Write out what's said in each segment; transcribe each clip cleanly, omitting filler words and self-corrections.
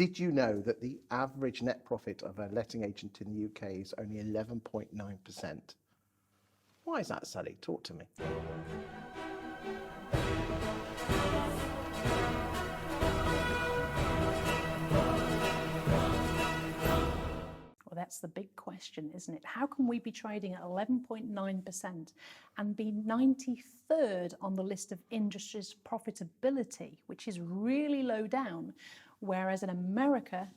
Did you know that the average net profit of a letting agent in the UK is only 11.9%? Why is that, Sally? Talk to me. Well, that's the big question, isn't it? How can we be trading at 11.9% and be 93rd on the list of industries' profitability, which is really low down, whereas in America,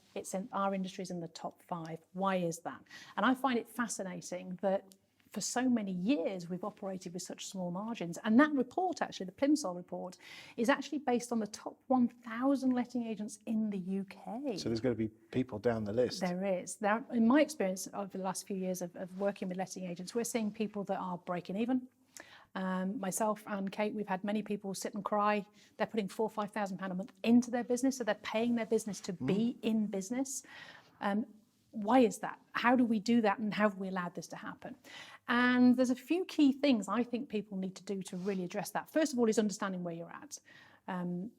our industry's in the top 5. Why is that? And I find it fascinating that for so many years we've operated with such small margins. And that report, actually, the Plimsoll report, is actually based on the top 1,000 letting agents in the UK. So there's going to be people down the list. There is. In my experience over the last few years of working with letting agents, we're seeing people that are breaking even. Myself and Kate, we've had many people sit and cry. They're putting £4,000 or £5,000 a month into their business, so they're paying their business to be in business. Why is that? How do we do that, and how have we allowed this to happen? And there's a few key things I think people need to do to really address that. First of all is understanding where you're at.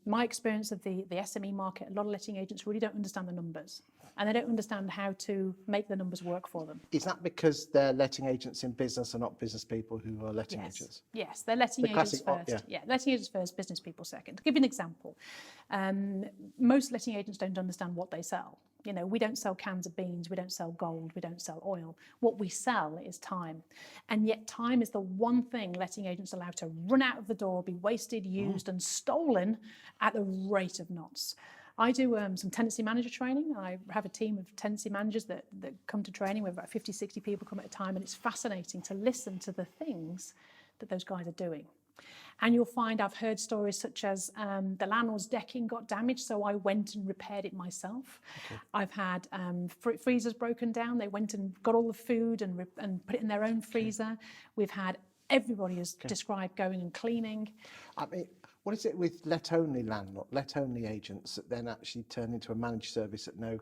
My experience of the SME market, a lot of letting agents really don't understand the numbers, and they don't understand how to make the numbers work for them. Is that because they're letting agents in business and not business people who are letting agents? Yes, they're letting agents first. Yeah, letting agents first, business people second. To give you an example, most letting agents don't understand what they sell. You know, we don't sell cans of beans, we don't sell gold, we don't sell oil. What we sell is time. And yet time is the one thing letting agents are allowed to run out of the door, be wasted, used and stolen at the rate of knots. I do some tenancy manager training. I have a team of tenancy managers that come to training. We have about 50, 60 people come at a time, and it's fascinating to listen to the things that those guys are doing. And you'll find I've heard stories such as the landlord's decking got damaged, so I went and repaired it myself. Okay. I've had freezers broken down. They went and got all the food and put it in their own freezer. Okay. We've had everybody has described going and cleaning. I mean, what is it with let-only agents that then actually turn into a managed service at no?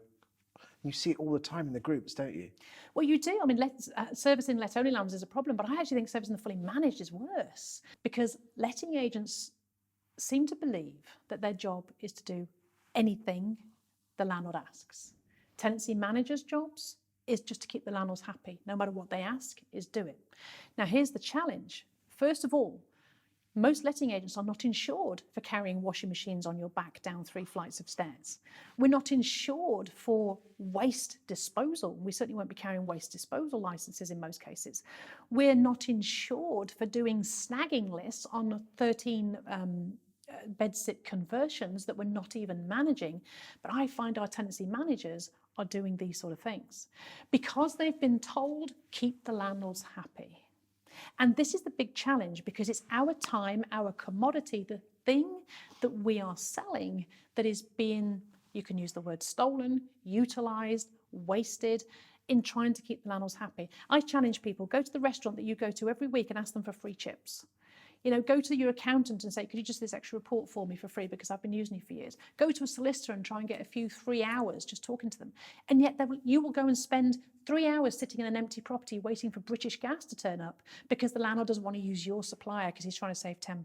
You see it all the time in the groups, don't you? Well, you do. I mean, servicing let-only lands is a problem, but I actually think servicing the fully managed is worse, because letting agents seem to believe that their job is to do anything the landlord asks. Tenancy managers' jobs is just to keep the landlords happy. No matter what they ask, is do it. Now, here's the challenge. First of all, most letting agents are not insured for carrying washing machines on your back down 3 flights of stairs. We're not insured for waste disposal. We certainly won't be carrying waste disposal licenses in most cases. We're not insured for doing snagging lists on 13 bedsit conversions that we're not even managing. But I find our tenancy managers are doing these sort of things because they've been told, keep the landlords happy. And this is the big challenge, because it's our time, our commodity, the thing that we are selling that is being, you can use the word stolen, utilised, wasted in trying to keep the landlords happy. I challenge people, go to the restaurant that you go to every week and ask them for free chips. You know, go to your accountant and say, could you just do this extra report for me for free because I've been using it for years. Go to a solicitor and try and get a few 3 hours just talking to them. And yet you will go and spend 3 hours sitting in an empty property waiting for British Gas to turn up because the landlord doesn't want to use your supplier because he's trying to save £10.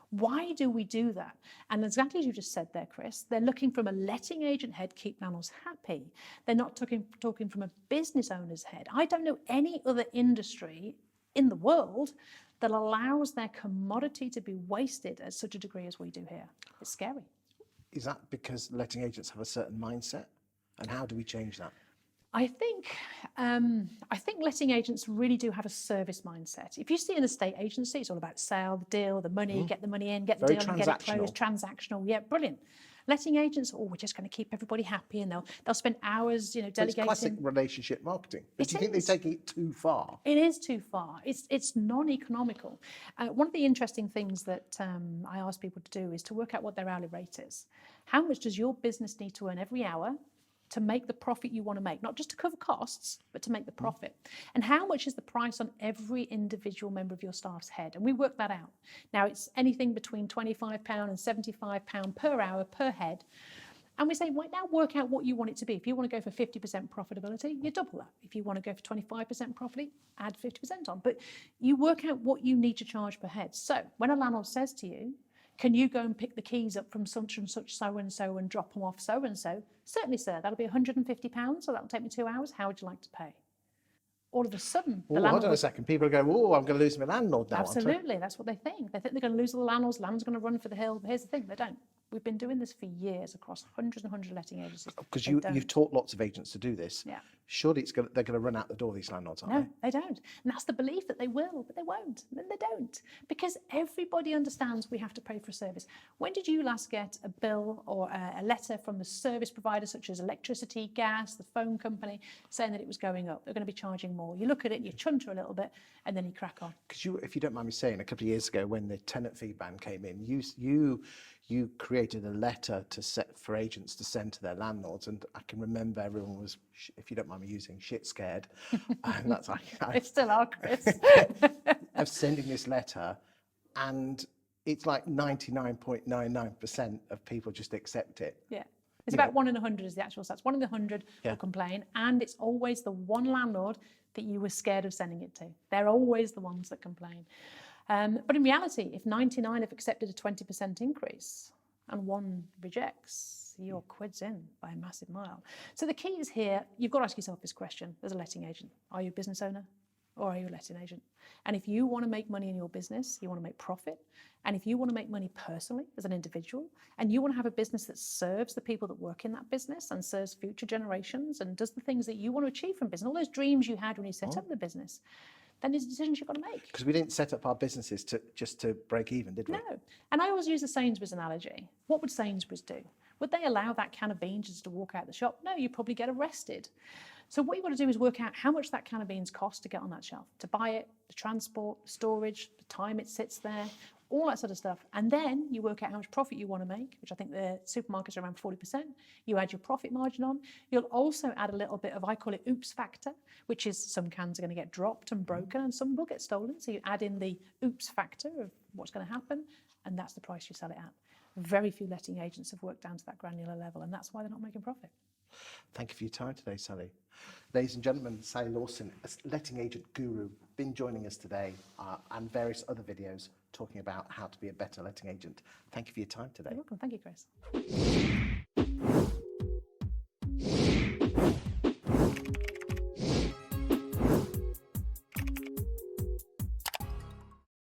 Why do we do that? And exactly as you just said there, Chris, they're looking from a letting agent head, keep landlords happy. They're not talking from a business owner's head. I don't know any other industry in the world that allows their commodity to be wasted at such a degree as we do here. It's scary. Is that because letting agents have a certain mindset? And how do we change that? I think letting agents really do have a service mindset. If you see an estate agency, it's all about sale, the deal, the money, get the money in, get the deal and get it closed, transactional. Yeah, brilliant. Letting agents, we're just going to keep everybody happy, and they'll spend hours, delegating. It's classic relationship marketing. But do you think they take it too far? It is too far. It's non-economical. One of the interesting things that I ask people to do is to work out what their hourly rate is. How much does your business need to earn every hour to make the profit you want to make, not just to cover costs, but to make the profit? And how much is the price on every individual member of your staff's head? And we work that out. Now, it's anything between £25 and £75 per hour per head. And we say, right now, work out what you want it to be. If you want to go for 50% profitability, you double that. If you want to go for 25% profit, add 50% on. But you work out what you need to charge per head. So when a landlord says to you, Can you go and pick the keys up from such and such so-and-so and drop them off so-and-so? Certainly, sir, that'll be £150, so that'll take me 2 hours. How would you like to pay? All of a sudden, the Oh, hold landlord on a second. People go, oh, I'm going to lose my landlord now. Absolutely, that's what they think. They think they're going to lose all the landlords, land's going to run for the hill. But here's the thing, they don't. We've been doing this for years across hundreds and hundreds of letting agencies. Because They you've don't. taught lots of agents to do this. Yeah. Surely they're going to run out the door, these landlords, aren't No, they don't. And that's the belief that they will, but they won't. And they don't. Because everybody understands we have to pay for a service. When did you last get a bill or a letter from the service provider, such as electricity, gas, the phone company, saying that it was going up? They're going to be charging more. You look at it, you chunter a little bit, and then you crack on. Because if you don't mind me saying, a couple of years ago when the tenant fee ban came in, you created a letter for agents to send to their landlords, and I can remember everyone was, if you don't mind me using, shit scared. And that's They still are, Chris. of sending this letter, and it's like 99.99% of people just accept it. Yeah. It's about 1 in 100 is the actual stats. 1 in 100 will complain, and it's always the one landlord that you were scared of sending it to. They're always the ones that complain. But in reality, if 99 have accepted a 20% increase and 1 rejects, your quid's in by a massive mile. So the key is here, you've got to ask yourself this question as a letting agent. Are you a business owner or are you a letting agent? And if you want to make money in your business, you want to make profit, and if you want to make money personally as an individual, and you want to have a business that serves the people that work in that business and serves future generations and does the things that you want to achieve from business, all those dreams you had when you set up the business, then there's decisions you've got to make. Because we didn't set up our businesses just to break even, did we? No. And I always use the Sainsbury's analogy. What would Sainsbury's do? Would they allow that can of beans just to walk out the shop? No, you'd probably get arrested. So what you've got to do is work out how much that can of beans costs to get on that shelf, to buy it, the transport, the storage, the time it sits there, all that sort of stuff. And then you work out how much profit you want to make, which I think the supermarkets are around 40%. You add your profit margin on. You'll also add a little bit of, I call it oops factor, which is some cans are going to get dropped and broken and some will get stolen. So you add in the oops factor of what's going to happen, and that's the price you sell it at. Very few letting agents have worked down to that granular level, and that's why they're not making profit. Thank you for your time today, Sally. Ladies and gentlemen, Sally Lawson, a letting agent guru, been joining us today and various other videos talking about how to be a better letting agent. Thank you for your time today. You're welcome. Thank you, Chris.